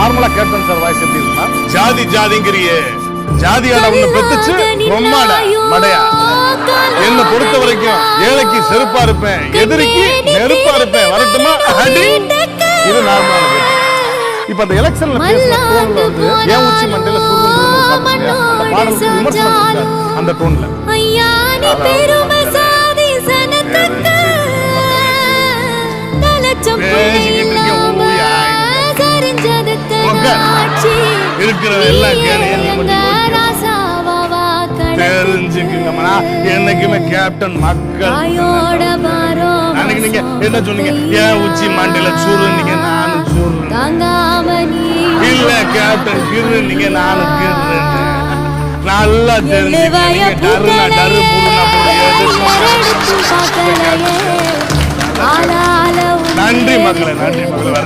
நார்மலா captain sir voice எப்படி இருக்குன்னா, ஜாதி ஜாதிங்கிறியே, ஜாதியாட ஒண்ணு பெத்துச்சு ரொம்மாட மடையா. என்ன பொறுத்த வரைக்கும் ஏழைக்கு செருப்பா இருப்பேன், எதிரிக்கு நெருப்பா இருப்பேன், வரட்டுமா அடி. இது நார்மலான கேப்டன். இப்ப அந்த எலெக்ஷன்ல பேசுற டோன்ல வந்து ஏன் உச்சி மண்டையில சுருண்டு பாத்தீங்க, அந்த பாடலுக்கு விமர்சனம் செஞ்சார் அந்த டோன்ல. இருக்கிற எல்லாம் தெரிஞ்சுக்குங்கம்மா, என்னைக்குமே கேப்டன் மக்கள். அன்னைக்கு நீங்க என்ன சொன்னீங்க, ஏன் உச்சி மண்டையில சூருன்னீங்க, நானும் சூருன்னு இல்ல, கேப்டன் கிருன்னீங்க, நானும் கிருன்னு. நல்லா தெரிஞ்சுக்கிங்க, டருனா டரு புருனா நன்றி மக்களை, நன்றி மக்களை.